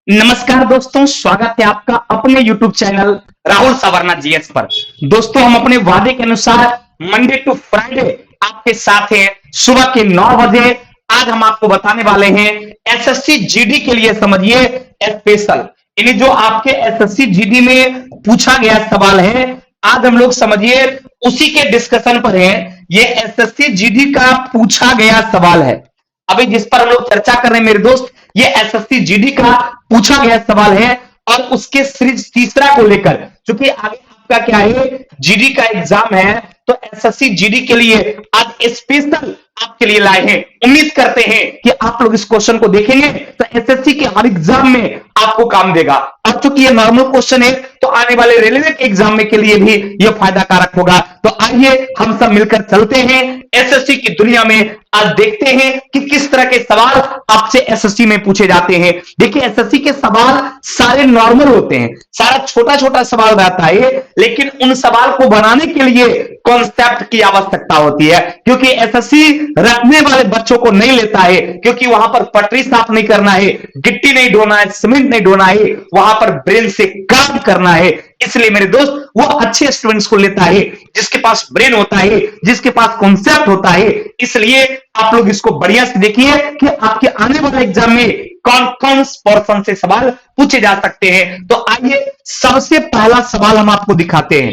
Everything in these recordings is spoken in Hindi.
नमस्कार दोस्तों, स्वागत है आपका अपने YouTube channel Rahul Savarna GS पर। दोस्तों, हम अपने वादे के अनुसार मंडे टू फ्राइडे आपके साथ हैं सुबह के 9 बजे। आज हम आपको बताने वाले हैं एसएससी जीडी के लिए समझिए स्पेशल, यानी जो आपके एसएससी जीडी में पूछा गया सवाल है, आज हम लोग समझिए उसी के डिस्कशन पर हैं। ये एसएससी जीडी का पूछा गया सवाल है अभी जिस पर हम लोग चर्चा कर रहे हैं मेरे दोस्त। ये एसएससी जीडी का पूछा गया सवाल है और उसके सीरीज तीसरा को लेकर, क्योंकि आगे आपका क्या है, जीडी का एग्जाम है, तो एसएससी जीडी के लिए आज स्पेशल आपके लिए लाए हैं। उम्मीद करते हैं कि आप लोग इस क्वेश्चन को देखेंगे तो एसएससी के हर एग्जाम में आपको काम देगा। और चूंकि ये नॉर्मल क्वेश्चन है तो आने वाले रेलवे के एग्जाम में के लिए भी ये फायदा कारक होगा। तो आइए हम सब मिलकर चलते हैं एसएससी की दुनिया में। आज देखते हैं कि किस तरह के सवाल आपसे एसएससी में पूछे जाते हैं। देखिए, एसएससी के सवाल सारे नॉर्मल होते हैं, सारा छोटा छोटा सवाल रहता है, लेकिन उन सवाल को बनाने के लिए कॉन्सेप्ट की आवश्यकता होती है, क्योंकि एसएससी रखने वाले बच्चों को नहीं लेता है, क्योंकि वहां पर पटरी साफ नहीं करना है, गिट्टी नहीं ढोना है, सीमेंट नहीं ढोना है, वहां पर ब्रेन से काम करना है। इसलिए मेरे दोस्त वो अच्छे स्टूडेंट्स को लेता है जिसके पास ब्रेन होता है, जिसके पास कॉन्सेप्ट होता है। इसलिए आप लोग इसको बढ़िया से देखिए कि आपके आने वाले एग्जाम में कौन कौन पोर्शन से सवाल पूछे जा सकते हैं। तो आइए सबसे पहला सवाल हम आपको दिखाते हैं।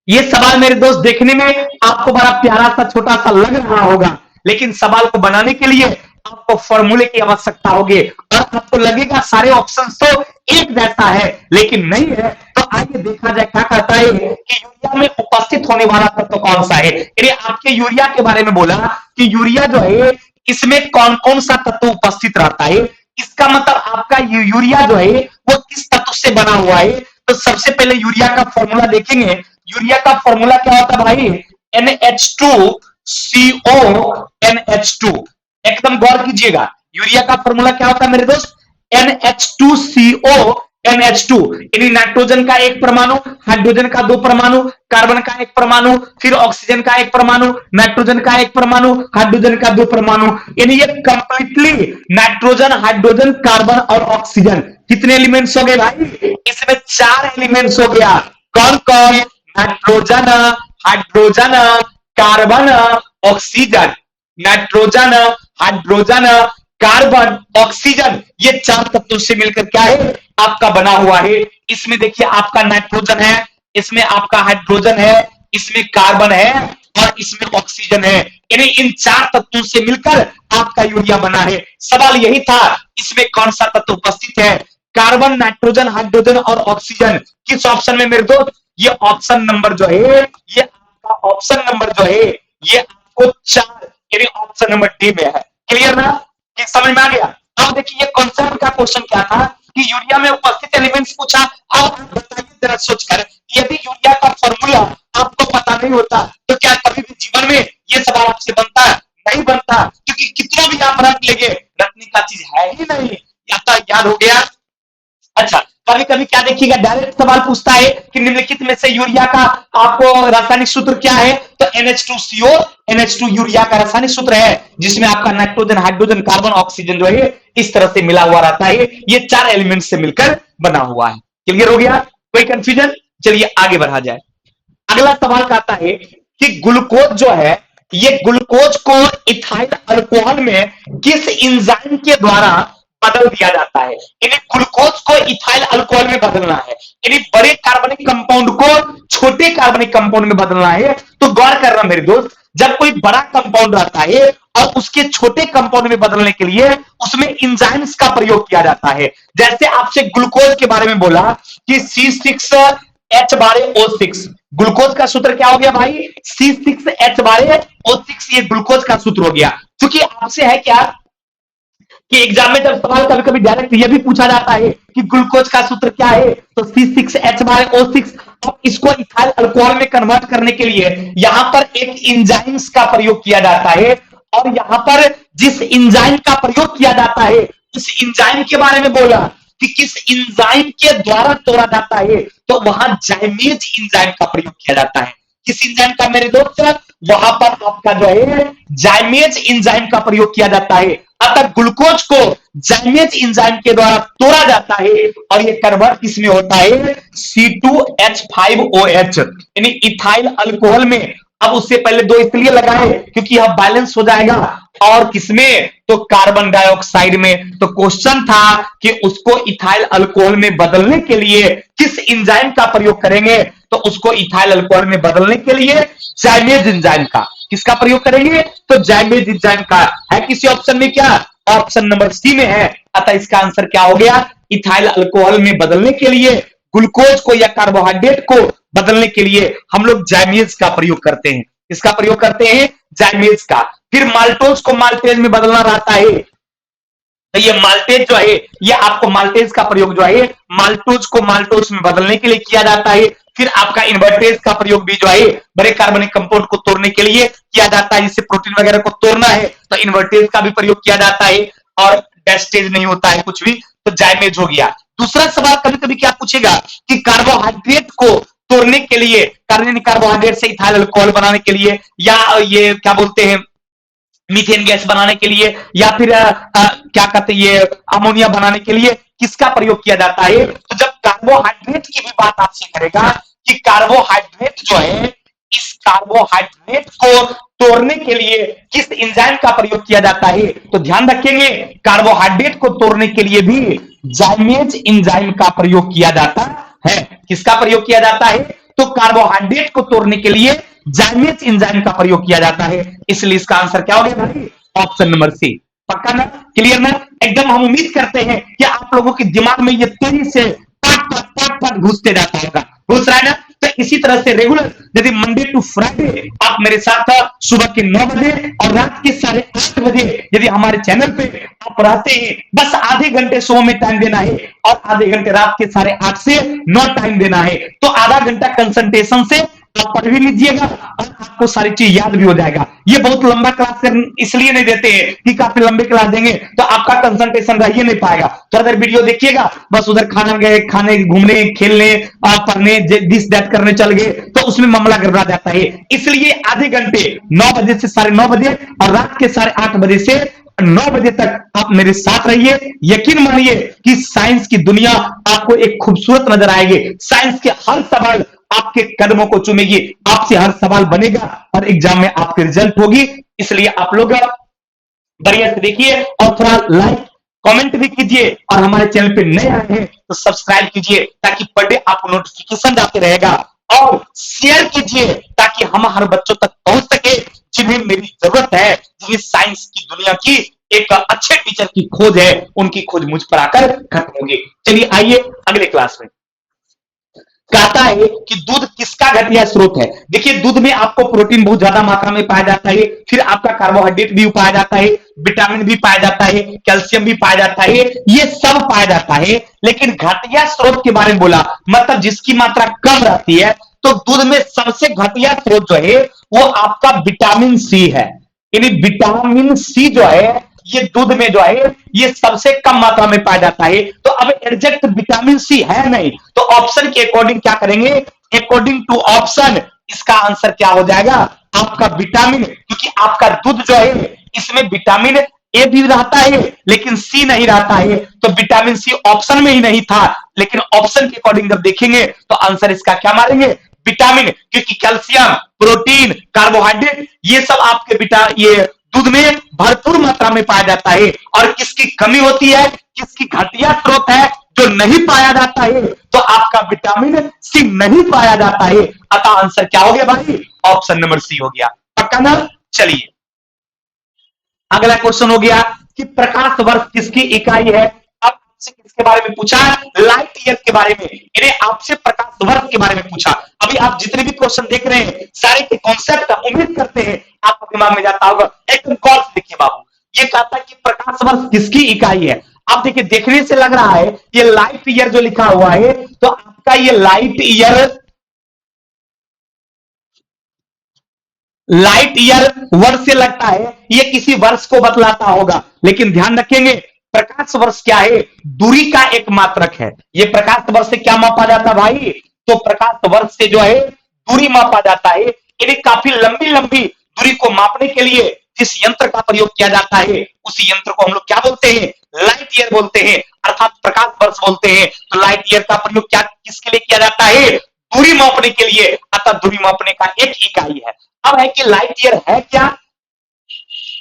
ये सवाल मेरे दोस्त देखने में आपको बड़ा प्यारा सा छोटा सा लग रहा होगा, लेकिन सवाल को बनाने के लिए आपको फॉर्मूले की आवश्यकता होगी और आपको लगेगा सारे ऑप्शंस तो एक जैसा है, लेकिन नहीं है। तो आइए देखा जाए क्या कहता है कि यूरिया में उपस्थित होने वाला तत्व कौन सा है। यानी आपके यूरिया के बारे में बोला कि यूरिया जो है इसमें कौन कौन सा तत्व उपस्थित रहता है। इसका मतलब आपका यूरिया जो है वो किस तत्व से बना हुआ है। तो सबसे पहले यूरिया का फॉर्मूला देखेंगे। यूरिया का फॉर्मूला क्या होता है भाई, NH2CO NH2। एकदम गौर कीजिएगा, यूरिया का फॉर्मूला क्या होता है मेरे दोस्त, NH2CO NH2। यानी नाइट्रोजन का एक परमाणु, हाइड्रोजन का 2 परमाणु, कार्बन का 1 परमाणु, फिर ऑक्सीजन का 1 परमाणु, नाइट्रोजन का 1 परमाणु, हाइड्रोजन का 2 परमाणु। यानी ये कंप्लीटली नाइट्रोजन, हाइड्रोजन, कार्बन और ऑक्सीजन कितने एलिमेंट्स हो गए भाई, इसमें 4 एलिमेंट्स हो गया। कौन कौन, nitrogen, hydrogen, carbon, oxygen. Nitrogen, hydrogen, carbon, oxygen, ये 4 तत्वों से मिलकर क्या है, आपका बना हुआ है। इसमें देखिए आपका नाइट्रोजन है, इसमें आपका हाइड्रोजन है, इसमें कार्बन है और इसमें ऑक्सीजन है। यानी इन 4 तत्वों से मिलकर आपका यूरिया बना है। सवाल यही था, इसमें कौन सा तत्व उपस्थित है, कार्बन, नाइट्रोजन, हाइड्रोजन और ऑक्सीजन। किस ऑप्शन में मेरे दोस्त, ये ऑप्शन नंबर जो है, ये आपका ऑप्शन नंबर जो है, ये आपको 4 यानी ऑप्शन नंबर डी में है। क्लियर ना, कि समझ में आ गया। अब देखिए ये कॉन्सेप्ट का क्वेश्चन क्या था कि यूरिया में उपस्थित एलिमेंट्स पूछा। अब बताइए जरा सोचकर, यदि यूरिया का फॉर्मूला आपको पता नहीं होता तो क्या कभी भी जीवन में ये सवाल आपसे बनता, नहीं बनता, क्योंकि कितना भी आप रट लेंगे, रटने का चीज है ही नहीं, या तो याद हो गया। अच्छा, कभी कभी क्या देखिएगा, डायरेक्ट सवाल पूछता है कि निम्नलिखित में से यूरिया का आपको रासायनिक सूत्र क्या है, तो NH2CO NH2 यूरिया का रासायनिक सूत्र है, जिसमें आपका नाइट्रोजन, हाइड्रोजन, कार्बन, ऑक्सीजन जो है इस तरह से मिला हुआ रहता है। ये 4 एलिमेंट से मिलकर बना हुआ है। क्लियर हो गया, कोई कंफ्यूजन। चलिए आगे बढ़ा जाए। अगला सवाल कहता है कि ग्लूकोज जो है, ये ग्लूकोज को इथाइल अल्कोहल में किस एंजाइम के द्वारा बदल दिया जाता है। यानी ग्लूकोज को इथाइल अल्कोहल में बदलना है, यानी बड़े कार्बनिक कंपाउंड को छोटे कार्बनिक कंपाउंड में बदलना है। तो गौर करना मेरे दोस्त, जब कोई बड़ा कंपाउंड रहता है और उसके छोटे कंपाउंड में बदलने के लिए उसमें एंजाइम्स का प्रयोग किया जाता है। जैसे आपसे ग्लूकोज के बारे में बोला कि C6H12O6, ग्लूकोज का सूत्र क्या हो गया भाई, C6H12O6, ये ग्लूकोज का सूत्र हो गया। क्योंकि आपसे है क्या कि एग्जाम में जब सवाल कभी कभी डायरेक्ट ये भी पूछा जाता है कि ग्लूकोज का सूत्र क्या है, तो C6H12O6। अब इसको इथाइल अल्कोहल में कन्वर्ट करने के लिए यहां पर एक एंजाइम्स का प्रयोग किया जाता है, और यहां पर जिस एंजाइम का प्रयोग किया जाता है उस एंजाइम के बारे में बोला कि किस एंजाइम के द्वारा तोड़ा जाता है, तो वहां जाइमेज एंजाइम का प्रयोग किया जाता है। किस एंजाइम का मेरे दोस्त, वहां पर आपका जो है जाइमेज एंजाइम का प्रयोग किया जाता है। अतः ग्लूकोज को जाइमेज एंजाइम के द्वारा तोड़ा जाता है और ये कन्वर्ट किसमें होता है, C2H5OH यानी इथाइल अल्कोहल में। अब उससे पहले दो इसलिए लगाए क्योंकि यह बैलेंस हो जाएगा और किसमें, तो कार्बन डाइऑक्साइड में। तो क्वेश्चन था कि उसको इथाइल अल्कोहल में बदलने के लिए किस एंजाइम का प्रयोग करेंगे, तो उसको इथाइल अल्कोहल में बदलने के लिए जाइमेज एंजाइम का, किसका प्रयोग करेंगे, तो जाइमेज एंजाइम का। है किसी ऑप्शन में क्या, ऑप्शन नंबर सी में है। अतः इसका आंसर क्या हो गया, इथाइल अल्कोहल में बदलने के लिए ग्लूकोज को या कार्बोहाइड्रेट को बदलने के लिए हम लोग जाइमेज का प्रयोग करते हैं। इसका प्रयोग करते हैं, जाइमेज का। फिर माल्टोज को माल्टेज में बदलना रहता है, तो ये माल्टेज जो है, ये आपको माल्टेज का प्रयोग जो है माल्टोज को माल्टोज में बदलने के लिए किया जाता है। फिर आपका इन्वर्टेज का प्रयोग भी जो है बड़े कार्बनिक कंपाउंड को तोड़ने के लिए किया जाता है। जिससे प्रोटीन वगैरह को तोड़ना है तो इन्वर्टेज का भी प्रयोग किया जाता है और डेस्टेज नहीं होता है कुछ भी, तो जाइमेज हो गया। दूसरा सवाल कभी कभी क्या पूछेगा कि कार्बोहाइड्रेट को तोड़ने के लिए, कार्बोहाइड्रेट से इथाइल अल्कोहल बनाने के लिए, या ये क्या बोलते हैं मीथेन गैस बनाने के लिए, या फिर क्या कहते हैं ये अमोनिया बनाने के लिए किसका प्रयोग किया जाता है। तो जब कार्बोहाइड्रेट की भी बात आपसे करेगा कि कार्बोहाइड्रेट जो है, इस कार्बोहाइड्रेट को तोड़ने के लिए किस एंजाइम का प्रयोग किया जाता है, तो ध्यान रखेंगे कार्बोहाइड्रेट को तोड़ने के लिए भी जाइमेज एंजाइम का प्रयोग किया जाता है। किसका प्रयोग किया जाता है, तो कार्बोहाइड्रेट को तोड़ने के लिए जाइमेज एंजाइम का प्रयोग किया जाता है। इसलिए इसका आंसर क्या हो गया भाई, ऑप्शन नंबर सी। पक्का ना, क्लियर ना, एकदम। हम उम्मीद करते हैं कि आप लोगों के दिमाग में ये तेजी से पट पट पट पट घुसते जाता होगा, घुस रहा है ना। तो इसी तरह से रेगुलर यदि मंडे टू फ्राइडे आप मेरे साथ सुबह के 9 बजे और रात के 8:30 बजे यदि हमारे चैनल पे आप रहते हैं, बस आधे घंटे सुबह में टाइम देना है और आधे घंटे रात के 8:30 से 9 टाइम देना है। तो आधा घंटा कंसंट्रेशन से आप पढ़ भी लीजिएगा और आपको सारी चीज याद भी हो जाएगा। ये बहुत लंबा क्लास इसलिए नहीं देते हैं कि काफी लंबे क्लास देंगे तो आपका कंसंट्रेशन रह ही नहीं पाएगा। तो अगर वीडियो देखिएगा, बस उधर खाना गए, खाने घूमने खेलने पढ़ने दिस दैट करने चल गए, तो उसमें मामला गड़बड़ा जाता है। इसलिए आधे घंटे 9 बजे से 9:30 बजे और रात के 8:30 बजे से 9 बजे तक आप मेरे साथ रहिए। यकीन मानिए कि साइंस की दुनिया आपको एक खूबसूरत नजर आएगी। साइंस के हर सवाल आपके कदमों को चूमेगी, आपसे हर सवाल बनेगा और एग्जाम में आपकी रिजल्ट होगी। इसलिए आप लोग बढ़िया से देखिए और थोड़ा लाइक कमेंट भी कीजिए और हमारे चैनल पे नए आए हैं तो सब्सक्राइब कीजिए ताकि पर डे आपको नोटिफिकेशन जाते रहेगा, और शेयर कीजिए ताकि हम हर बच्चों तक पहुंच सके जिन्हें मेरी जरूरत है, जिन्हें साइंस की दुनिया की एक अच्छे टीचर की खोज है, उनकी खोज मुझ पर आकर खत्म होगी। चलिए आइए अगले क्लास में। कहता है कि दूध किसका घटिया स्रोत है। देखिए दूध में आपको प्रोटीन बहुत ज्यादा मात्रा में पाया जाता है, फिर आपका कार्बोहाइड्रेट भी पाया जाता है, विटामिन भी पाया जाता है, कैल्शियम भी पाया जाता है, ये सब पाया जाता है। लेकिन घटिया स्रोत के बारे में बोला, मतलब जिसकी मात्रा कम रहती है, तो दूध में सबसे घटिया स्रोत जो है वो आपका विटामिन सी है। यानी विटामिन सी जो है ये दूध में जो है ये सबसे कम मात्रा में पाया जाता है। तो अब एग्जैक्ट विटामिन सी है नहीं, तो ऑप्शन के अकॉर्डिंग क्या करेंगे, अकॉर्डिंग टू ऑप्शन इसका आंसर क्या हो जाएगा, आपका विटामिन। क्योंकि आपका दूध जो है इसमें विटामिन ए भी रहता है लेकिन सी नहीं रहता है, तो विटामिन सी ऑप्शन में ही नहीं था। लेकिन ऑप्शन के अकॉर्डिंग जब देखेंगे तो आंसर इसका क्या मारेंगे, विटामिन। क्योंकि कैल्शियम, प्रोटीन, कार्बोहाइड्रेट ये सब आपके ये दूध में भरपूर मात्रा में पाया जाता है। और किसकी कमी होती है, किसकी घटिया स्रोत है, जो नहीं पाया जाता है, तो आपका विटामिन सी नहीं पाया जाता है। अतः आंसर क्या हो गया भाई, ऑप्शन नंबर सी हो गया। पक्का ना। चलिए अगला क्वेश्चन हो गया कि प्रकाश वर्ष किसकी इकाई है। अब आपसे किसके बारे में पूछा, लाइट ईयर के बारे में, इन्हें आपसे प्रकाश वर्ष के बारे में पूछा। अभी आप जितने भी क्वेश्चन देख रहे हैं सारे के कॉन्सेप्ट उम्मीद करते हैं आपको दिमाग में जाता होगा। एकदम गौर से देखिए बाबू, ये कहता है कि प्रकाश वर्ष किसकी इकाई है। आप देखिए देखने से लग रहा है ये लाइट ईयर जो लिखा हुआ है, तो आपका ये लाइट ईयर वर्ष से लगता है ये किसी वर्ष को बतलाता होगा। लेकिन ध्यान रखेंगे प्रकाश वर्ष क्या है, दूरी का एक मात्रक है। ये प्रकाश वर्ष से क्या मापा जाता है भाई, तो प्रकाश वर्ष से जो है दूरी मापा जाता है। इन्हें काफी लंबी लंबी दूरी को मापने के लिए जिस यंत्र का प्रयोग किया जाता है उसी यंत्र को हम लोग क्या बोलते हैं, लाइट ईयर बोलते हैं, अर्थात प्रकाश वर्ष बोलते हैं। तो लाइट ईयर का प्रयोग क्या किसके लिए किया जाता है? दूरी मापने के लिए, अर्थात दूरी मापने का एक इकाई है। अब है कि लाइट ईयर है क्या?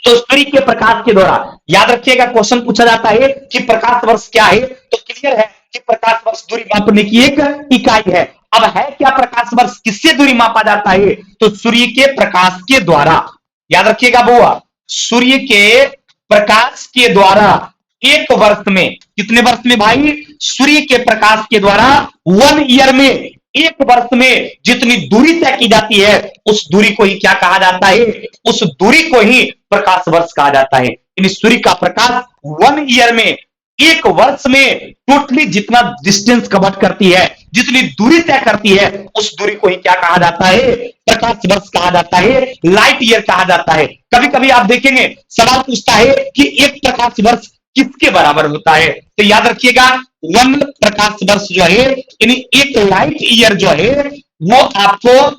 तो सूर्य के प्रकाश के द्वारा, याद रखिएगा क्वेश्चन पूछा जाता है कि प्रकाश वर्ष क्या है, तो क्लियर है कि प्रकाश वर्ष दूरी मापने की एक इकाई है। अब है क्या प्रकाश वर्ष, किससे दूरी मापा जाता है? तो सूर्य के प्रकाश के द्वारा। याद रखिएगा बुआ, सूर्य के प्रकाश के द्वारा एक वर्ष में, कितने वर्ष में भाई? सूर्य के प्रकाश के द्वारा 1 ईयर में, एक वर्ष में जितनी दूरी तय की जाती है उस दूरी को ही क्या कहा जाता है? उस दूरी को ही प्रकाश वर्ष कहा जाता है। यानी सूर्य का प्रकाश 1 ईयर में, एक वर्ष में टोटली जितना डिस्टेंस कवर करती है, जितनी दूरी तय करती है, उस दूरी को ही क्या कहा जाता है? प्रकाश वर्ष कहा जाता है, लाइट ईयर कहा जाता है। कभी कभी आप देखेंगे सवाल पूछता है कि एक प्रकाश वर्ष किसके बराबर होता है? तो याद रखिएगा 1 प्रकाश वर्ष जो है, यानी एक लाइट ईयर जो है, वो आपको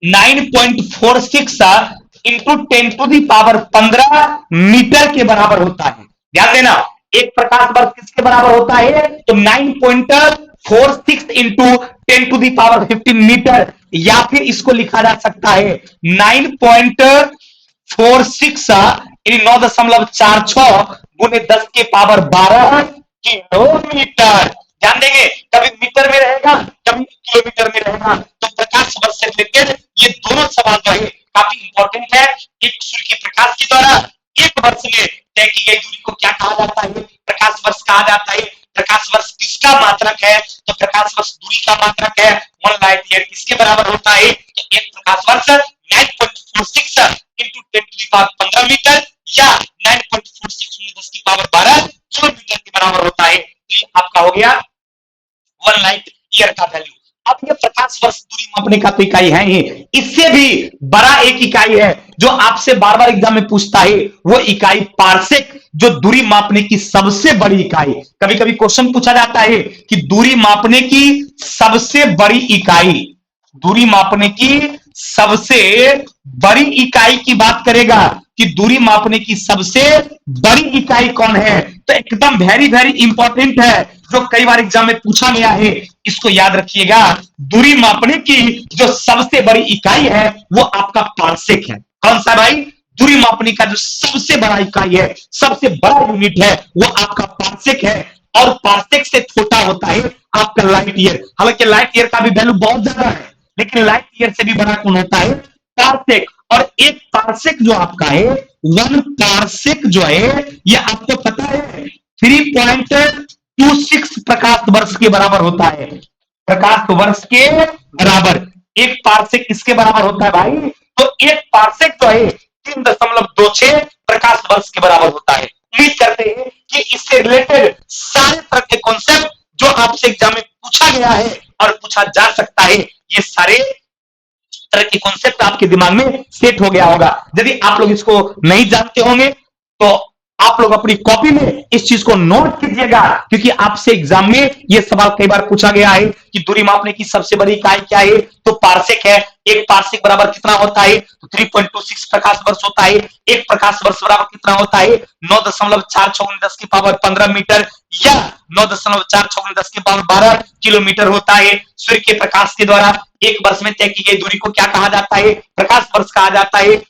9.46 इंटू 10⁻15 मीटर के बराबर होता है। ध्यान देना, एक प्रकाश वर्ष किसके बराबर होता है? तो 9.46 इंटू 10⁻15 मीटर, या फिर इसको लिखा जा सकता है 9.46 यानी 9.46 गुने 10 के पावर 12 किलोमीटर। ध्यान देंगे, कभी मीटर में रहेगा, कभी किलोमीटर में रहेगा। तो प्रकाश वर्ष से रिलेटेड ये दोनों सवाल जो है काफी इंपॉर्टेंट है। एक सूर्य के प्रकाश के द्वारा एक वर्ष में तय की गई दूरी को क्या कहा जाता है? प्रकाश वर्ष कहा जाता है। प्रकाश वर्ष किसका मात्रक है? तो प्रकाश वर्ष दूरी का मात्रक है। 1 लाइट ईयर किसके बराबर होता है? तो एक प्रकाश वर्ष 9.46 इंटू 10⁻15 मीटर या 9.46 10 की पावर 12 किलोमीटर के बराबर होता है। तो ये आपका हो गया 1 लाइट ईयर का वैल्यू। अब ये प्रकाश वर्ष दूरी मापने का तो इकाई है ही, इससे भी बड़ा एक इकाई है जो आपसे बार बार एग्जाम में पूछता है, वो इकाई पारसेक, जो दूरी मापने की सबसे बड़ी इकाई। कभी कभी क्वेश्चन पूछा जाता है कि दूरी मापने की सबसे बड़ी इकाई, दूरी मापने की सबसे बड़ी इकाई की बात करेगा कि दूरी मापने की सबसे बड़ी इकाई कौन है? तो एकदम वेरी वेरी इंपॉर्टेंट है, जो कई बार एग्जाम में पूछा गया है। इसको याद रखिएगा, दूरी मापने की जो सबसे बड़ी इकाई है वो आपका पारसेक है। कौन सा भाई? दूरी मापने का जो सबसे बड़ा इकाई है, सबसे बड़ा यूनिट है, वो आपका पारसेक है। और पारसेक से छोटा होता है आपका लाइट ईयर। हालांकि लाइट ईयर का भी वैल्यू बहुत ज्यादा है, लेकिन लाइट ईयर से भी बड़ा कौन होता है? पारसेक। और एक पारसेक जो आपका है, 1 पारसेक जो है, ये आपको पता है 3.26 प्रकाश वर्ष के बराबर होता है। प्रकाश वर्ष के बराबर एक पारसेक किसके बराबर होता है भाई? तो एक पारसेक जो है 3.26 प्रकाश वर्ष के बराबर होता है। उम्मीद करते हैं कि इससे रिलेटेड सारे तरह के कॉन्सेप्ट जो आपसे एग्जाम में पूछा गया है और पूछा जा सकता है, ये सारे तरह के कॉन्सेप्ट आपके दिमाग में सेट हो गया होगा। यदि आप लोग इसको नहीं जानते होंगे तो आप लोग अपनी कॉपी में इस चीज को नोट कीजिएगा, क्योंकि आपसे एग्जाम में यह सवाल कई बार पूछा गया है कि दूरी मापने की सबसे बड़ी इकाई क्या है? तो पारसेक है। एक पारसेक बराबर कितना होता है? तो 3.26 प्रकाश वर्ष होता है। एक प्रकाश वर्ष बराबर कितना होता है? 9.46 10 की पावर 15 मीटर या 9.46 10 की पावर 12 किलोमीटर होता है। सूर्य के प्रकाश के द्वारा एक वर्ष में तय की गई दूरी को क्या कहा जाता है? प्रकाश वर्ष कहा जाता है।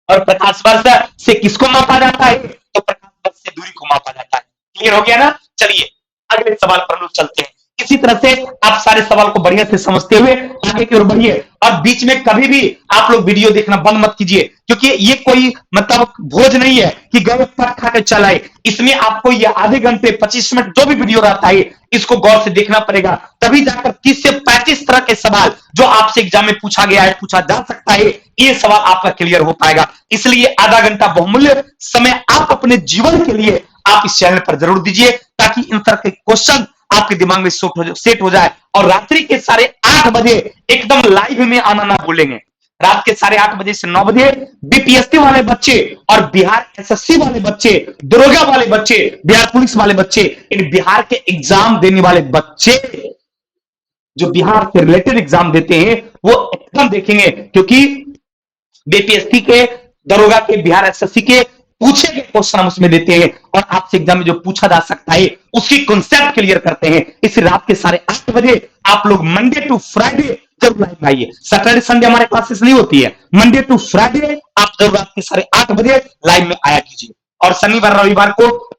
और प्रकाश वर्ष से किसको मापा जाता है? तो प्रकाश वर्ष से दूरी को मापा जाता है। क्लियर हो गया ना? चलिए अगले सवाल पर लोग चलते हैं। इसी तरह से आप सारे सवाल को बढ़िया से समझते हुए आगे की ओर बढ़िए, और बीच में कभी भी आप लोग वीडियो देखना बंद मत कीजिए, क्योंकि ये कोई मतलब भोज नहीं है कि गए पट खा के चलाए। इसमें आपको ये आधे घंटे 25 मिनट जो भी वीडियो रहता है, इसको गौर से देखना पड़ेगा, तभी जाकर 30 से 35 तरह के सवाल जो आपसे एग्जाम में पूछा गया है, पूछा जा सकता है, ये सवाल आपका क्लियर हो पाएगा। इसलिए आधा घंटा बहुमूल्य समय आप अपने जीवन के लिए आप इस चैनल पर जरूर दीजिए, ताकि इन तरह के क्वेश्चन आपके दिमाग में सेट हो जाए। और रात्रि के 8:30 बजे एकदम लाइव में आना ना भूलेंगे। रात के 8:30 बजे से 9 बजे बीपीएससी वाले बच्चे और बिहार एसएससी वाले बच्चे, दरोगा वाले बच्चे, बिहार पुलिस वाले बच्चे, इन बिहार के एग्जाम देने वाले बच्चे जो बिहार से रिलेटेड एग्जाम देते हैं, वो एकदम देखेंगे, क्योंकि बीपीएससी के, दरोगा के, बिहार एसएससी के पूछे गए क्वेश्चन हम उसमें देते हैं और आपसे एग्जाम में जो पूछा जा सकता है उसकी कॉन्सेप्ट क्लियर करते हैं। इस रात के 8:30 बजे आप लोग मंडे टू फ्राइडे जरूर लाइव में आइए। सैटरडे संडे हमारे क्लासेस नहीं होती है, मंडे टू फ्राइडे आप जरूर रात के 8:30 बजे लाइव में आया कीजिए। और शनिवार रविवार को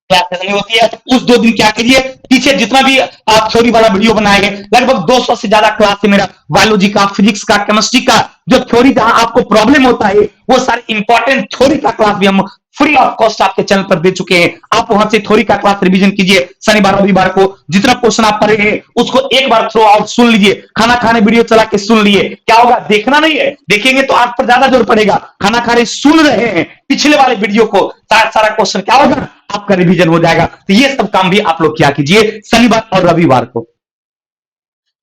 क्लासेस नहीं होती है, तो उस 2 दिन क्या कीजिए, पीछे जितना भी आप थ्योरी वाला वीडियो बनाए हैं, लगभग 200 से ज्यादा क्लास है मेरा, बायोलॉजी का, फिजिक्स का, केमिस्ट्री का, जो थ्योरी जहां आपको प्रॉब्लम होता है वो सारे इंपॉर्टेंट थ्योरी का क्लास भी हम फ्री ऑफ कॉस्ट आपके चैनल पर दे चुके हैं। आप वहां से थ्योरी का क्लास रिवीजन कीजिए। शनिवार रविवार को जितना क्वेश्चन आप पढ़े हैं उसको एक बार थ्रो आउट सुन लीजिए, खाना खाने वीडियो चला के सुन लिए। क्या होगा, देखना नहीं है, देखेंगे तो आप पर ज्यादा जोर पड़ेगा। खाना खा रहे सुन रहे हैं पिछले वाले वीडियो को, सारा क्वेश्चन क्या होगा, आपका रिवीजन हो जाएगा। तो ये सब काम भी आप लोग क्या कीजिए शनिवार और रविवार को।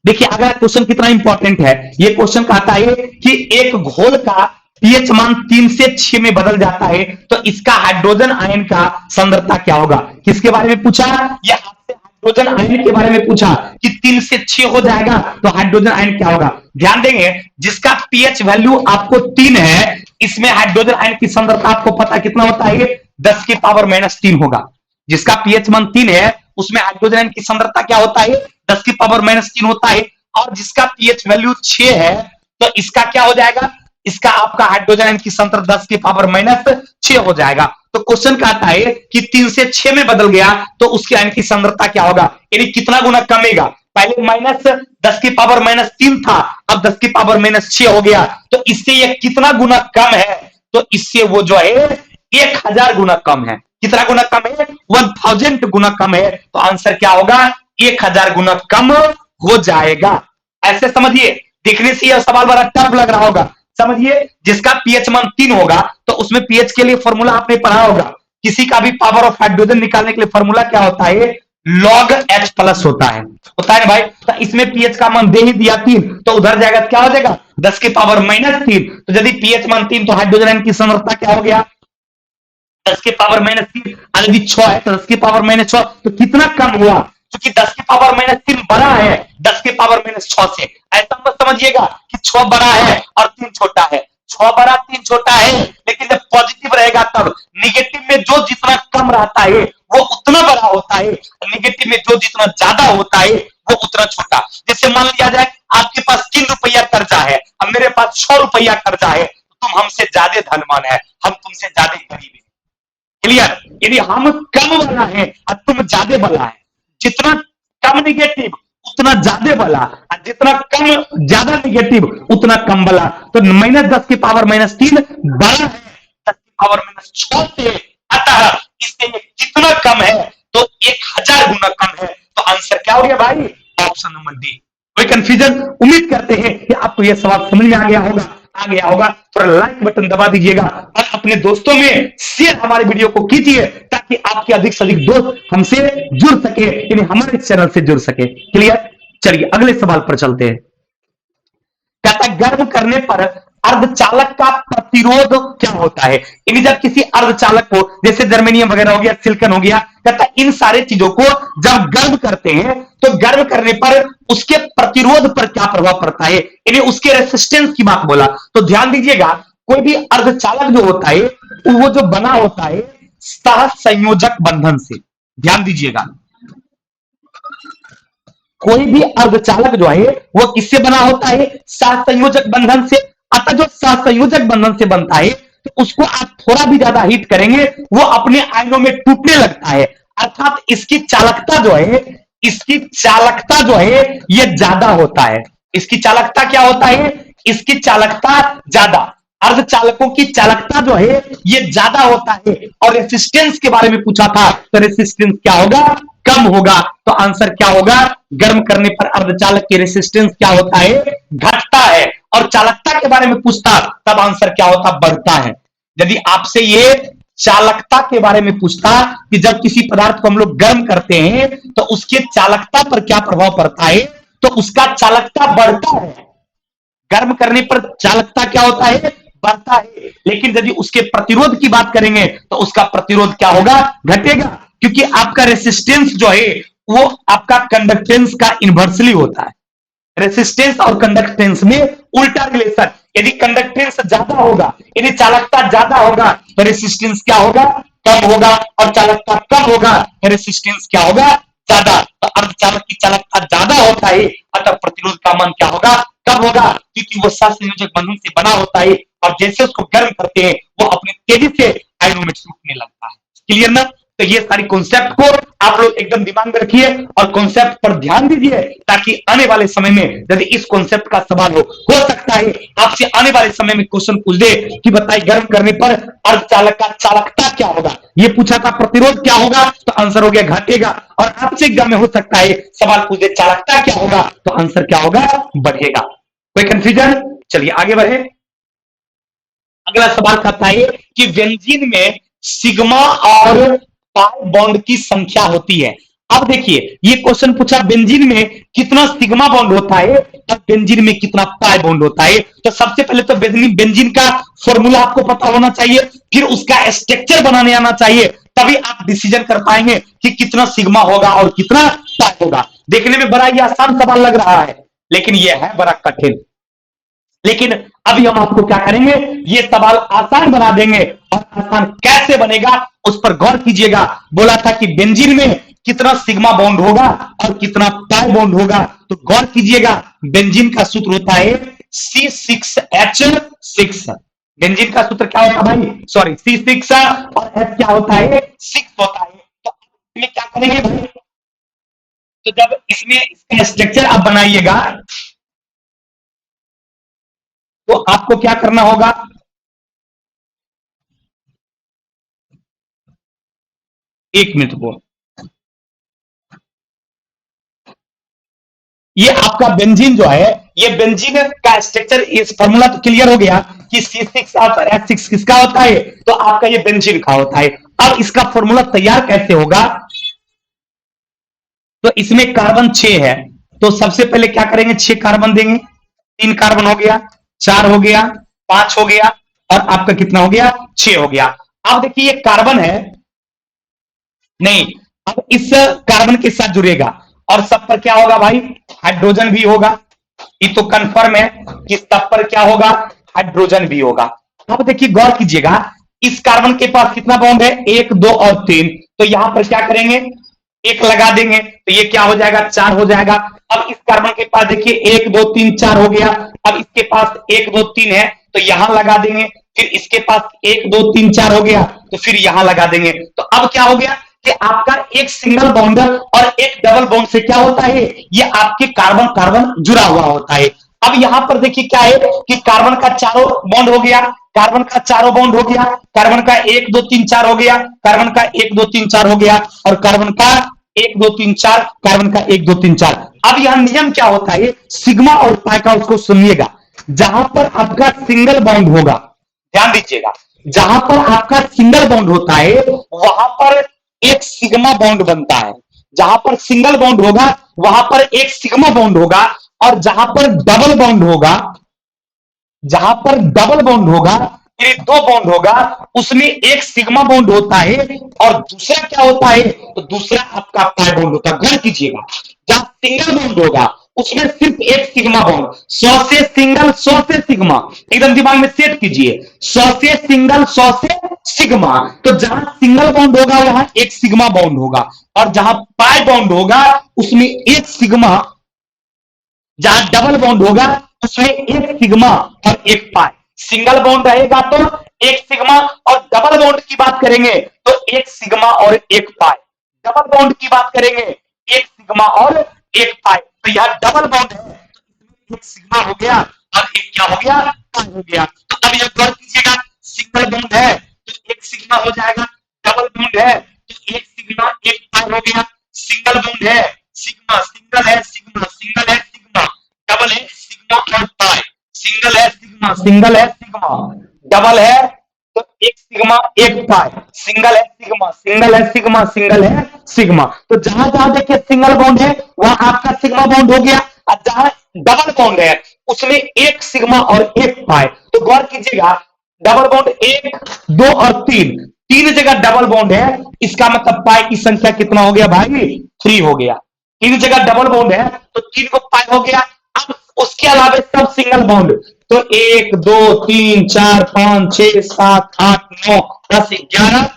देखिए अगला क्वेश्चन कितना इंपॉर्टेंट है। ये क्वेश्चन कहता है कि एक घोल का पीएच मान 3 से 6 में बदल जाता है तो इसका हाइड्रोजन आयन का सांद्रता क्या होगा। किसके बारे में पूछा, ये आपसे हाइड्रोजन आयन के बारे में पूछा कि 3 से 6 हो जाएगा तो हाइड्रोजन आयन क्या होगा। ध्यान देंगे, जिसका पीएच वैल्यू आपको 3 है, इसमें हाइड्रोजन आयन की सांद्रता आपको पता कितना होता है, 10 की पावर -3 होगा। जिसका पीएच मान 3 है उसमें हाइड्रोजन आयन की सांद्रता क्या होता है, 10 की पावर -3 होता है। और जिसका पीएच वैल्यू 6 है तो इसका क्या हो जाएगा, इसका आपका हाइड्रोजन आयन की सांद्रता 10 की पावर -6 हो जाएगा। तो क्वेश्चन कहता है कि 3 से 6 में बदल गया तो उसके आयन की सांद्रता क्या होगा, यानी कितना गुना कमेगा। पहले -10 की पावर -3 था, अब 10 की पावर -6 हो गया, तो इससे ये कितना गुना कम है, तो इससे वो जो है 1000 गुना कम है। कितना गुना कम है, 1000 गुना कम है। तो आंसर क्या होगा, 1000 गुना कम हो जाएगा। ऐसे समझिए, देखने से यह सवाल बड़ा टफ लग रहा होगा। समझिए, जिसका पीएच मान 3 होगा तो उसमें पीएच के लिए फॉर्मूला आपने पढ़ा होगा। किसी का भी पावर ऑफ हाइड्रोजन निकालने के लिए फॉर्मूला क्या होता है, log H+ होता है ना भाई। तो इसमें पीएच का मान दे ही दिया 3, तो उधर जाएगा क्या हो जाएगा, 10 की पावर -3। तो यदि पीएच मान 3 तो हाइड्रोजन आयन की सांद्रता क्या हो गया, 10 की पावर -3। यदि 6 है तो 10 की पावर -6, तो कितना कम हुआ, क्योंकि 10 की पावर -3 बड़ा है 10 की पावर -6 से। ऐसा मत समझिएगा कि 6 बड़ा है और 3 छोटा है। 6 बड़ा 3 छोटा है, लेकिन जब पॉजिटिव रहेगा तब। निगेटिव में जो जितना कम रहता है वो उतना बड़ा होता है, निगेटिव में जो जितना ज्यादा होता है वो उतना छोटा। जैसे मान लिया जाए आपके पास 3 रुपया कर्जा है, अब मेरे पास 6 रुपया कर्जा है, तो तुम हमसे ज्यादा धनवान है, हम तुमसे ज्यादा गरीब है। क्लियर, यदि हम कम वाला है और तुम ज्यादा वाला है, जितना कम निगेटिव उतना ज्यादा वाला, और जितना कम ज्यादा निगेटिव उतना कम वाला। तो -10 की पावर -3 बड़ा है 10 की पावर -6 से, अतः इससे ये कितना कम है, तो 1000 गुना कम है। तो आंसर क्या हो गया भाई, ऑप्शन नंबर डी। कोई कंफ्यूजन, उम्मीद करते हैं कि आपको यह सवाल समझ में आ गया होगा। थोड़ा लाइक बटन दबा दीजिएगा और अपने दोस्तों में शेयर हमारे वीडियो को कीजिए, ताकि आपके अधिक से अधिक दोस्त हमसे जुड़ सके, यानी हमारे चैनल से जुड़ सके। क्लियर, चलिए अगले सवाल पर चलते हैं। कहता है गर्म करने पर अर्धचालक का प्रतिरोध क्या होता है। यानी जब किसी अर्धचालक को, जैसे जर्मेनियम वगैरह हो गया, सिलिकॉन हो गया, कहता है इन सारे चीजों को जब गर्म करते हैं तो गर्म करने पर उसके प्रतिरोध पर क्या प्रभाव पड़ता है, यानी उसके रेसिस्टेंस की बात बोला। तो ध्यान दीजिएगा, कोई भी अर्धचालक जो होता है वो जो बना होता है सहसंयोजक बंधन से। ध्यान दीजिएगा, कोई भी अर्धचालक जो है वो किससे बना होता है, सहसंयोजक बंधन से। अतः जो सहसंयोजक बंधन से बनता है तो उसको आप थोड़ा भी ज्यादा हीट करेंगे वो अपने आयनों में टूटने लगता है, अर्थात इसकी चालकता जो है ये ज्यादा होता है। इसकी चालकता क्या होता है, इसकी चालकता ज्यादा, अर्धचालकों की चालकता जो है ये ज्यादा होता है। और रेसिस्टेंस के बारे में पूछा था, तो रेसिस्टेंस क्या होगा, कम होगा। तो आंसर क्या होगा, गर्म करने पर अर्धचालक की रेसिस्टेंस क्या होता है, घटता है। और चालकता के बारे में पूछता तब आंसर क्या होता, बढ़ता है। यदि आपसे ये चालकता के बारे में पूछता कि जब किसी पदार्थ को हम लोग गर्म करते हैं तो उसके चालकता पर क्या प्रभाव पड़ता है, तो उसका चालकता बढ़ता है। गर्म करने पर चालकता क्या होता है, बढ़ता है। लेकिन यदि उसके प्रतिरोध की बात करेंगे तो उसका प्रतिरोध क्या होगा, घटेगा, क्योंकि आपका रेसिस्टेंस जो है वो आपका कंडक्टेंस का इन्वर्सली होता है। रेसिस्टेंस और कंडक्टेंस में उल्टा रिलेशन, यदि कंडक्टेंस ज्यादा होगा, यदि चालकता ज्यादा होगा तो रेसिस्टेंस क्या होगा, कम होगा, और चालकता कम होगा रेसिस्टेंस क्या होगा, ज्यादा। तो अर्धचालक की चालकता ज्यादा होता है, अतः प्रतिरोध का मान क्या होगा, कम होगा, क्योंकि वो सहसंयोजक बंधन से बना होता है, और जैसे उसको गर्म करते हैं वो अपनी तेजी से आयनों में टूटने लगता है। क्लियर ना? तो ये सारी कॉन्सेप्ट को आप लोग एकदम दिमाग में रखिए और कॉन्सेप्ट पर ध्यान दीजिए, ताकि आने वाले समय में यदि इस कॉन्सेप्ट का सवाल हो सकता है आपसे आने वाले समय में क्वेश्चन पूछ दे कि बताइए गर्म करने पर अर्धचालक का चालकता क्या होगा, ये पूछा था प्रतिरोध क्या होगा, तो आंसर हो गया घटेगा। और आपसे एग्जाम में हो सकता है सवाल पूछ दे चालकता क्या होगा, तो आंसर क्या होगा, बढ़ेगा। कोई कंफ्यूजन? चलिए आगे बढ़े। अगला सवाल कहता है कि बेंजीन में सिग्मा और पाई बॉन्ड की संख्या होती है। अब देखिए ये क्वेश्चन पूछा बेंजीन में कितना सिग्मा बॉन्ड होता है और बेंजीन में कितना पाई बॉन्ड होता है। तो सबसे पहले तो बेंजीन का फॉर्मूला आपको पता होना चाहिए, फिर उसका स्ट्रक्चर बनाने आना चाहिए, तभी आप डिसीजन कर पाएंगे कि कितना सिग्मा होगा और कितना पाई होगा। देखने में बड़ा ही आसान सवाल लग रहा है, लेकिन यह है बड़ा कठिन। लेकिन अभी हम आपको क्या करेंगे, ये सवाल आसान बना देंगे, और आसान कैसे बनेगा उस पर गौर कीजिएगा। बोला था कि बेंजीन में कितना सिग्मा बॉन्ड होगा और कितना पाई बॉन्ड होगा, तो गौर कीजिएगा बेंजीन का सूत्र होता है C6H6। बेंजीन का सूत्र क्या होता है भाई, सॉरी C6 और H क्या होता है, 6 होता है। तो इसमें क्या करेंगे भाई, तो जब इसमें इसका स्ट्रक्चर आप बनाइएगा तो आपको क्या करना होगा, एक मिनट को, ये आपका बेंजीन जो है, ये बेंजीन का स्ट्रक्चर, इस फॉर्मूला तो क्लियर हो गया कि C6 और H6 किसका होता है, तो आपका ये बेंजीन का होता है। अब इसका फॉर्मूला तैयार कैसे होगा, तो इसमें कार्बन 6 है, तो सबसे पहले क्या करेंगे, 6 कार्बन देंगे, 3 कार्बन हो गया, 4 हो गया, 5 हो गया, और आपका कितना हो गया, 6 हो गया। अब देखिए ये कार्बन है, नहीं, अब इस कार्बन के साथ जुड़ेगा और सब पर क्या होगा भाई, हाइड्रोजन भी होगा। ये तो कंफर्म है कि सब पर क्या होगा, हाइड्रोजन भी होगा। अब देखिए गौर कीजिएगा, इस कार्बन के पास कितना बॉन्ड है, 1 2 और 3, तो यहां पर क्या करेंगे, एक लगा देंगे, तो ये क्या हो जाएगा, 4 हो जाएगा। अब इस कार्बन के पास देखिए 1 2 3 4 हो गया, अब इसके पास 1 2 3 है, तो यहां लगा देंगे, फिर इसके पास 1 2 3 4 हो गया, तो फिर यहां लगा देंगे। तो अब क्या हो गया कि आपका एक सिंगल बॉन्ड और एक डबल बॉन्ड से क्या होता है, ये आपके कार्बन कार्बन जुड़ा हुआ होता है। अब यहां पर देखिए क्या है कि कार्बन का चारों बॉन्ड हो गया, कार्बन का चारों बॉन्ड हो गया, कार्बन का 1 2 3 4 हो गया, कार्बन का 1 2 3 4 हो गया, और कार्बन का 1 2 3 4, कार्बन का 1 2 3 4। अब यहां नियम क्या होता है, सिग्मा और पाई का, उसको सुनिएगा। जहां पर आपका सिंगल बॉन्ड होगा, ध्यान दीजिएगा, जहां पर आपका सिंगल बॉन्ड होता है वहां पर एक सिग्मा बॉन्ड बनता है। जहां पर सिंगल बॉन्ड होगा वहां पर एक सिग्मा बॉन्ड होगा, और जहां पर डबल बॉन्ड होगा, जहां पर डबल बॉन्ड होगा, ये 2 बॉन्ड होगा, उसमें एक सिग्मा बॉन्ड होता है और दूसरा क्या होता है, तो दूसरा आपका पाई बॉन्ड होता है। गौर कीजिएगा, जहां सिंगल बॉन्ड होगा उसमें सिर्फ एक सिग्मा बॉन्ड, 100 से सिंगल 100 से सिग्मा, एकदम दिमाग में सेट कीजिए, 100 से सिंगल 100 से सिग्मा। तो जहां सिंगल बॉन्ड होगा वहां एक सिग्मा बॉन्ड होगा, और जहां पाई बॉन्ड होगा उसमें एक सिग्मा, जहां डबल बॉन्ड होगा उसमें एक सिग्मा और एक पाई। सिंगल बॉन्ड रहेगा तो एक सिग्मा, और डबल बॉन्ड की बात करेंगे तो एक सिग्मा और एक पाई। डबल बॉन्ड की बात करेंगे एक सिग्मा और एक पाई। तो यह डबल बॉन्ड है तो इसमें एक सिग्मा हो गया और एक क्या हो गया, पाई हो गया। तो अब यह गौर कीजिएगा, सिंगल बॉन्ड है तो एक सिग्मा हो जाएगा, डबल बॉन्ड है तो एक सिग्मा एक पाई हो गया, सिंगल बॉन्ड है सिग्मा, सिंगल है सिग्मा, सिंगल है सिग्मा, डबल है सिग्मा और पाई, सिंगल है सिग्मा, सिंगल है सिग्मा, डबल है तो एक सिग्मा एक पाई, सिंगल है सिग्मा, सिंगल है सिग्मा, सिंगल है सिग्मा। तो जहां जहां देखिए सिंगल बॉन्ड है वहां आपका सिग्मा बॉन्ड हो गया, और जहां डबल बॉन्ड है उसमें एक सिग्मा और एक पाई। तो गौर कीजिएगा, डबल बॉन्ड 1 2 और 3, तीन जगह डबल बॉन्ड है, इसका मतलब पाई की संख्या कितना हो गया भाई, 3 हो गया। तीन जगह डबल बॉन्ड है तो 3 को पाई हो गया। अब उसके अलावा सब सिंगल बॉन्ड, तो 1 2 3 4 5 6 7 8 9 10 11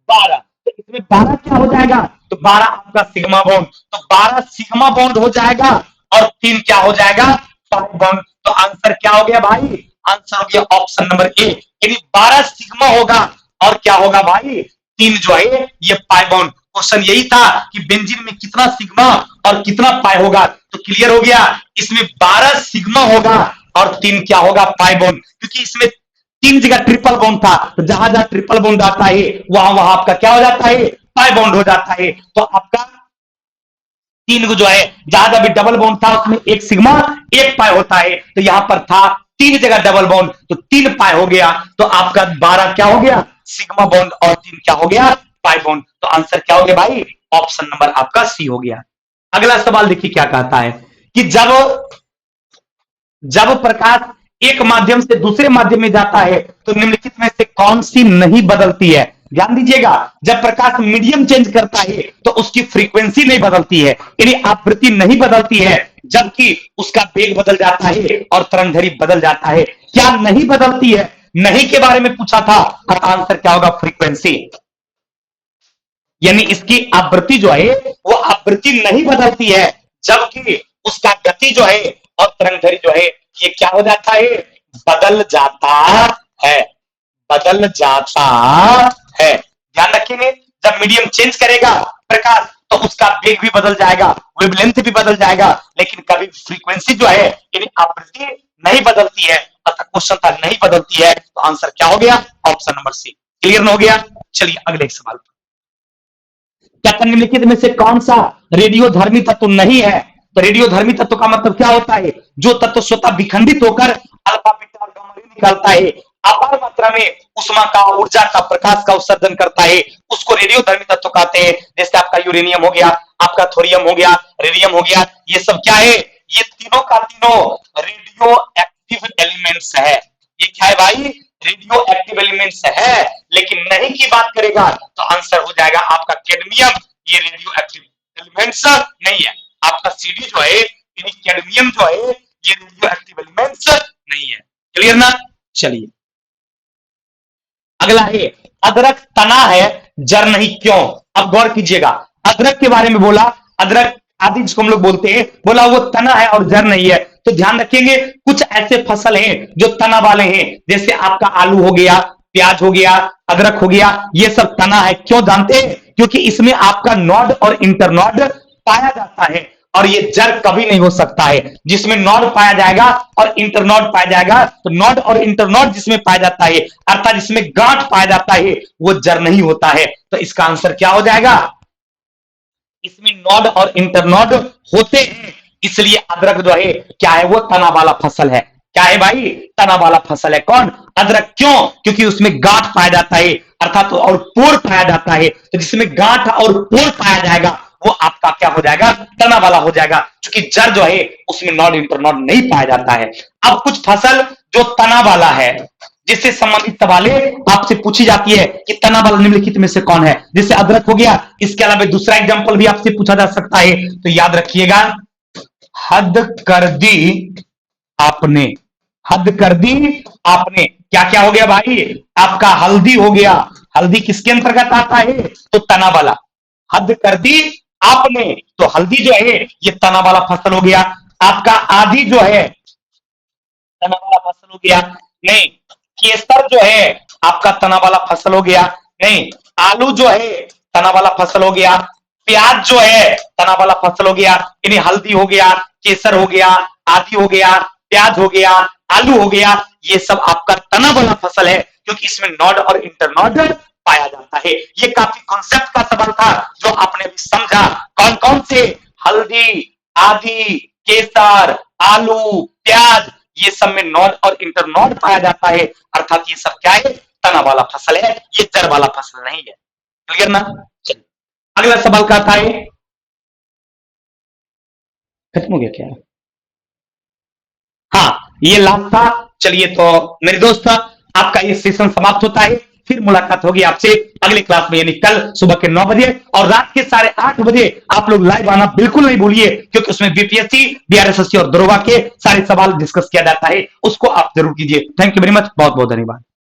12, तो इसमें 12 क्या हो जाएगा, तो 12 आपका सिग्मा बॉन्ड, तो 12 सिग्मा बॉन्ड हो जाएगा और 3 क्या हो जाएगा, पाई बॉन्ड। तो आंसर क्या हो गया भाई, आंसर हो गया ऑप्शन नंबर ए, यानी 12 सिग्मा होगा और क्या होगा भाई, 3 जो है ये पाई बॉन्ड। क्वेश्चन यही था कि बेंजीन में कितना सिग्मा और कितना पाई होगा, तो क्लियर हो गया, इसमें 12 सिग्मा होगा और 3 क्या होगा, पाई बॉन्ड, क्योंकि इसमें 3 जगह ट्रिपल बॉन्ड था, तो जहां जहां ट्रिपल बॉन्ड आता है वहां वहां आपका क्या हो जाता है, पाई बॉन्ड हो जाता है। तो आपका 3 को जो है, जहां जहां भी डबल बॉन्ड था उसमें एक सिग्मा एक पाई होता है, तो यहां पर था 3 जगह डबल बॉन्ड, तो 3 पाई हो गया, तो आपका 12 क्या हो गया, सिग्मा बॉन्ड और 3 क्या हो गया, पाई बॉन्ड। तो आंसर क्या हो गया भाई, ऑप्शन नंबर आपका सी हो गया। अगला सवाल देखिए क्या कहता है कि जब जब प्रकाश एक माध्यम से दूसरे माध्यम में जाता है तो निम्नलिखित में से कौन सी नहीं बदलती है। ध्यान दीजिएगा, जब प्रकाश मीडियम चेंज करता है तो उसकी फ्रीक्वेंसी नहीं बदलती है, यानी आवृत्ति नहीं बदलती है, जबकि उसका वेग बदल जाता है और तरंगधरी बदल जाता है। क्या नहीं बदलती है, नहीं के बारे में पूछा था, और आंसर क्या होगा, फ्रीक्वेंसी, यानी इसकी आवृत्ति जो है वो आवृत्ति नहीं बदलती है, जबकि उसका गति जो है और तरंगधरी जो है ये क्या हो जाता है, बदल जाता है, बदल जाता है। ध्यान रखेंगे, जब मीडियम चेंज करेगा प्रकाश तो उसका वेग भी बदल जाएगा, वेवलेंथ भी बदल जाएगा, लेकिन कभी फ्रीक्वेंसी जो है यानी आवृत्ति नहीं बदलती है। अतः क्वेश्चन था नहीं बदलती है, तो आंसर क्या हो गया, ऑप्शन नंबर सी। क्लियर हो गया, चलिए अगले सवाल पर। क्या निम्नलिखित में से कौन सा रेडियोधर्मी तत्व नहीं है। तो रेडियोधर्मी तत्व का मतलब क्या होता है, जो तत्व स्वतः विखंडित होकर अल्फा बीटा और गामा रे निकालता है, अपार मात्रा में उष्मा का, ऊर्जा का, प्रकाश का उत्सर्जन करता है, उसको रेडियोधर्मी तत्व कहते हैं। जैसे आपका यूरेनियम हो गया, आपका थोरियम हो गया, रेडियम हो गया, ये सब क्या है, ये तीनों का तीनों रेडियो एक्टिव एलिमेंट्स है। ये क्या है भाई, रेडियो एक्टिव एलिमेंट्स है। लेकिन नहीं की बात करेगा तो आंसर हो जाएगा आपका कैडमियम, ये रेडियो एक्टिव एलिमेंट्स नहीं है। आपका सीडी जो है यानी कैडमियम जो है ये रेडियो एक्टिव एलिमेंट्स नहीं है। क्लियर ना, चलिए अगला है, अदरक तना है जड़ नहीं, क्यों। अब गौर कीजिएगा, अदरक के बारे में बोला, अदरक आदि जिसको हम लोग बोलते हैं, बोला वो तना है और जड़ नहीं है। तो ध्यान रखेंगे, कुछ ऐसे फसल हैं जो तना वाले हैं, जैसे आपका आलू हो गया, प्याज हो गया, अदरक हो गया, ये सब तना है। क्यों जानते हैं, क्योंकि इसमें आपका नॉड और इंटरनॉड पाया जाता है, और ये जड़ कभी नहीं हो सकता है। जिसमें नॉड पाया जाएगा और इंटरनॉड पाया जाएगा, तो नॉड और इंटरनॉड जिसमें पाया जाता है, अर्थात जिसमें गांठ पाया जाता है, वो जड़ नहीं होता है। तो इसका आंसर क्या हो जाएगा, इसमें नॉड और इंटरनॉड होते हैं, इसलिए अदरक जो है क्या है, वो तना वाला फसल है। क्या है भाई, तना वाला फसल है कौन, अदरक। क्यों, क्योंकि उसमें गांठ पाया जाता है, अर्थात और पोर पाया जाता है। तो जिसमें गांठ और पोर पाया जाएगा वो आपका क्या हो जाएगा, तना वाला हो जाएगा। क्योंकि जड़ जो है उसमें नॉड इंटरनॉड नहीं पाया जाता है। अब कुछ फसल जो तना वाला है, जिससे संबंधित सवालें आपसे पूछी जाती है कि तना वाला निम्नलिखित में से कौन है, जैसे अदरक हो गया। इसके अलावा दूसरा एग्जांपल भी आपसे पूछा जा सकता है, तो याद रखिएगा, हद कर दी आपने, हद कर दी आपने, क्या क्या हो गया भाई, आपका हल्दी हो गया। हल्दी किसके अंतर्गत आता है, तो तना वाला। हद कर दी आपने, तो हल्दी जो है ये तना वाला फसल हो गया। आपका आदि जो है तना वाला फसल हो गया, नहीं। केसर जो है आपका तना वाला फसल हो गया, नहीं। आलू जो है तना वाला फसल हो गया। प्याज जो है तना वाला फसल हो गया, यानी हल्दी हो गया, केसर हो गया, आदि हो गया, प्याज हो गया, आलू हो गया, ये सब आपका तना वाला फसल है, क्योंकि इसमें नॉड और इंटरनॉड पाया जाता है। ये काफी कॉन्सेप्ट का सवाल था जो आपने भी समझा। कौन कौन से, हल्दी, आदि, केसर, आलू, प्याज, ये सब में नॉड और इंटरनॉड पाया जाता है, अर्थात ये सब क्या है, तना वाला फसल है, ये जड़ वाला फसल नहीं है। क्लियर ना, चलिए अगला सवाल कहता है, खत्म हो गया क्या, हाँ ये लास्ट था। चलिए तो मेरे दोस्त आपका ये सेशन समाप्त होता है, फिर मुलाकात होगी आपसे अगली क्लास में यानी कल सुबह के 9 बजे और रात के 8:30 बजे आप लोग लाइव आना बिल्कुल नहीं भूलिए, क्योंकि उसमें बीपीएससी, बीआरएसएससी और दरोगा के सारे सवाल डिस्कस किया जाता है, उसको आप जरूर कीजिए। थैंक यू वेरी मच, बहुत बहुत धन्यवाद।